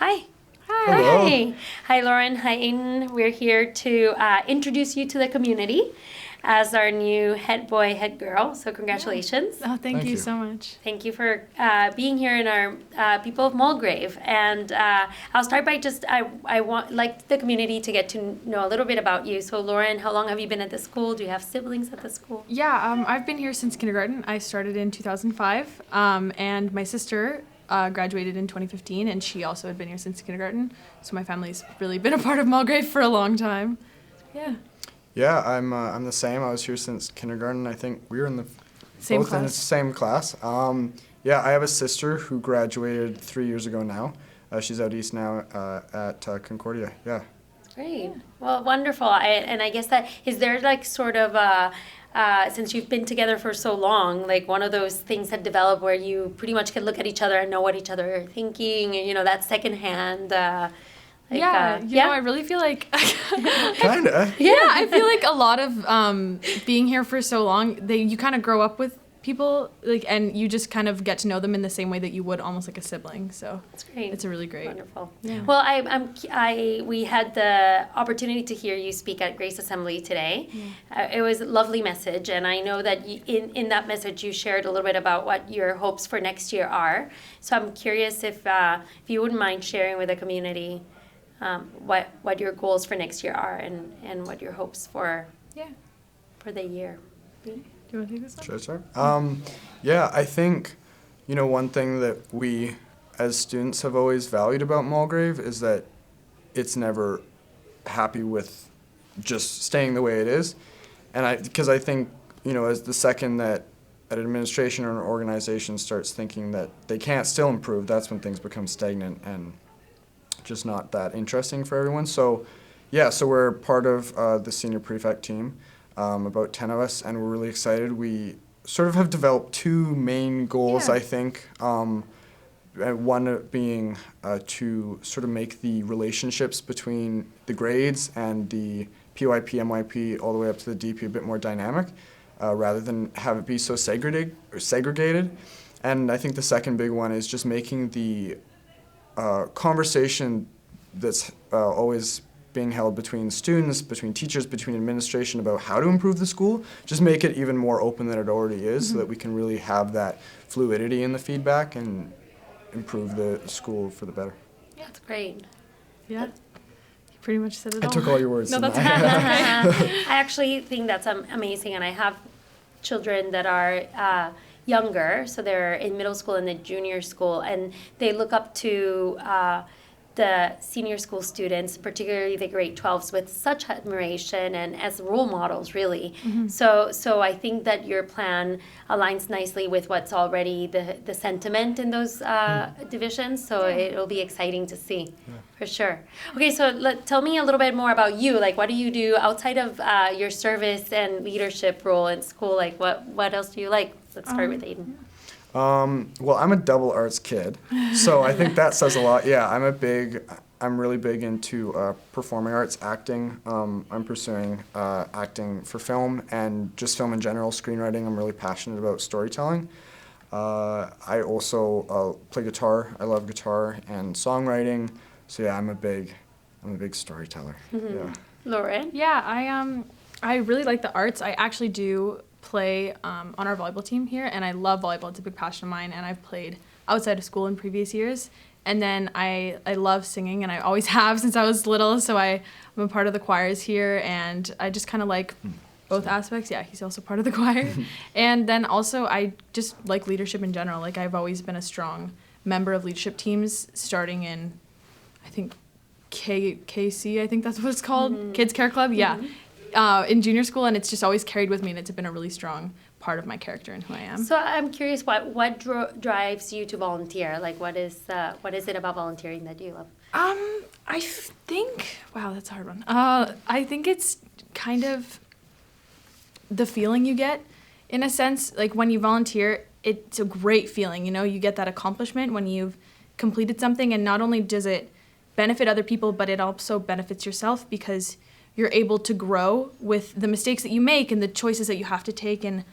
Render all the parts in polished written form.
Hi. Hello. Hi. Hi, Lauren. Hi, Aiden. We're here to introduce you to the community as our new head boy, head girl. So congratulations. Oh, thank Thank you you. so much. Thank you for being here in our people of Mulgrave. And I'll start by just, I want like the community to get to know a little bit about you. So Lauren, how long have you been at the school? Do you have siblings at the school? Yeah, I've been here since kindergarten. I started in 2005, and my sister graduated in 2015, and she also had been here since kindergarten. So my family's really been a part of Mulgrave for a long time. Yeah. Yeah, I'm the same. I was here since kindergarten. I think we were in the Same both in the class. same class. Yeah, I have a sister who graduated 3 years ago now. She's out east now at Concordia. Yeah. Great. Well, wonderful. And I guess that, is there like sort of since you've been together for so long, like one of those things that develop where you pretty much can look at each other and know what each other are thinking, and, that secondhand. I really feel like Kinda. I feel like a lot of being here for so long, you kind of grow up with people, like, and you just kind of get to know them in the same way that you would almost like a sibling. So That's great. it's a really great. Wonderful. Yeah. Well, we had the opportunity to hear you speak at Grace Assembly today. It was a lovely message, and I know that in that message you shared a little bit about what your hopes for next year are. So I'm curious if you wouldn't mind sharing with the community what your goals for next year are and what your hopes for the year. Do you want to take this one? Should I start? Yeah, I think, one thing that we as students have always valued about Mulgrave is that it's never happy with just staying the way it is. And because I think, as the second that an administration or an organization starts thinking that they can't still improve, that's when things become stagnant and just not that interesting for everyone. So, so we're part of the senior prefect team. About 10 of us, and we're really excited. We sort of have developed two main goals, I think. One being to sort of make the relationships between the grades and the PYP, MYP, all the way up to the DP a bit more dynamic, rather than have it be so segregated. And I think the second big one is just making the conversation that's always being held between students, between teachers, between administration about how to improve the school, just make it even more open than it already is, so that we can really have that fluidity in the feedback and improve the school for the better. Yeah, that's great. Yeah. You pretty much said it all. I took all your words. No, didn't that's I? okay. I actually think that's amazing, and I have children that are younger, so they're in middle school and then junior school, and they look up to the senior school students, particularly the grade 12s, with such admiration and as role models, really. So I think that your plan aligns nicely with what's already the sentiment in those divisions. So it'll be exciting to see, for sure. Okay, so tell me a little bit more about you. Like, what do you do outside of your service and leadership role in school? Like, what else do you like? Let's start with Aiden. Well, I'm a double arts kid, so I think that says a lot. Yeah, I'm really big into performing arts, acting. I'm pursuing acting for film and just film in general, screenwriting. I'm really passionate about storytelling. I also play guitar. I love guitar and songwriting. So yeah, I'm a big storyteller. Yeah. Lauren? Yeah, I really like the arts. I actually do play on our volleyball team here, and I love volleyball. It's a big passion of mine, and I've played outside of school in previous years. And then I love singing, and I always have since I was little, so I'm a part of the choirs here, and I just kind of like both aspects. Yeah, he's also part of the choir. And then also I just like leadership in general. Like, I've always been a strong member of leadership teams, starting in, I think, KC, I think that's what it's called, Kids Care Club, in junior school, and it's just always carried with me, and it's been a really strong part of my character and who I am. So I'm curious, what drives you to volunteer? Like, what is it about volunteering that you love? I think, wow, that's a hard one. I think it's kind of the feeling you get, in a sense. Like, when you volunteer, it's a great feeling, you get that accomplishment when you've completed something, and not only does it benefit other people, but it also benefits yourself, because you're able to grow with the mistakes that you make and the choices that you have to take, and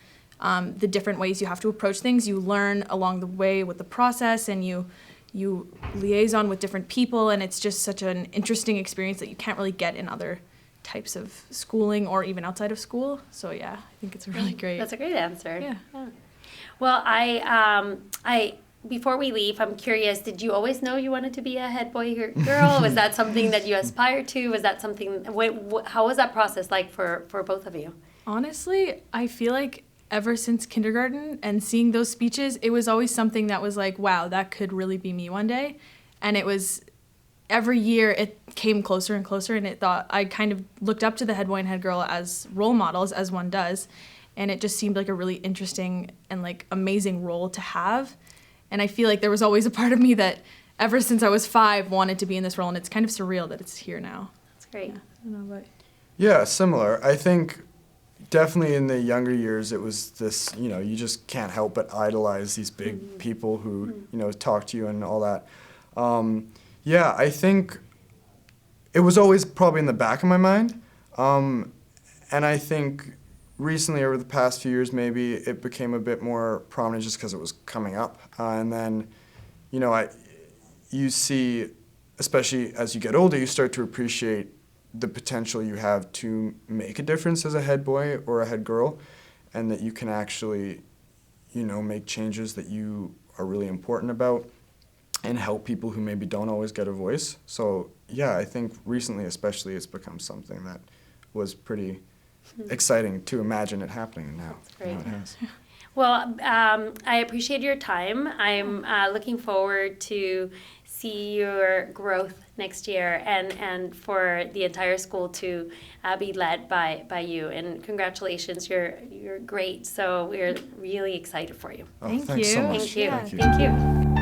the different ways you have to approach things. You learn along the way with the process, and you you liaison with different people, and it's just such an interesting experience that you can't really get in other types of schooling or even outside of school. So yeah, I think it's really great. That's a great answer. Yeah. Well, I before we leave, I'm curious, did you always know you wanted to be a head boy or girl? Was that something that you aspired to? Was that something, how was that process like for both of you? Honestly, I feel like ever since kindergarten and seeing those speeches, it was always something that was like, wow, that could really be me one day. And it was, every year it came closer and closer, and I kind of looked up to the head boy and head girl as role models, as one does. And it just seemed like a really interesting and like amazing role to have. And I feel like there was always a part of me that ever since I was 5 wanted to be in this role, and it's kind of surreal that it's here now. That's great. Yeah, I don't know, but Yeah, similar. I think definitely in the younger years, it was this, you just can't help but idolize these big people who, talk to you and all that. Yeah, I think it was always probably in the back of my mind. And I think recently, over the past few years, maybe it became a bit more prominent just because it was coming up. And then, you see, especially as you get older, you start to appreciate the potential you have to make a difference as a head boy or a head girl, and that you can actually, make changes that you are really important about and help people who maybe don't always get a voice. So, yeah, I think recently especially it's become something that was pretty exciting to imagine it happening now. That's great. Now it has. Well, I appreciate your time. I'm looking forward to see your growth next year and for the entire school to be led by you. And congratulations, you're great. So we're really excited for you. Oh, Thank thanks you. so much. Thank you. Yeah. Thank you. Thank you.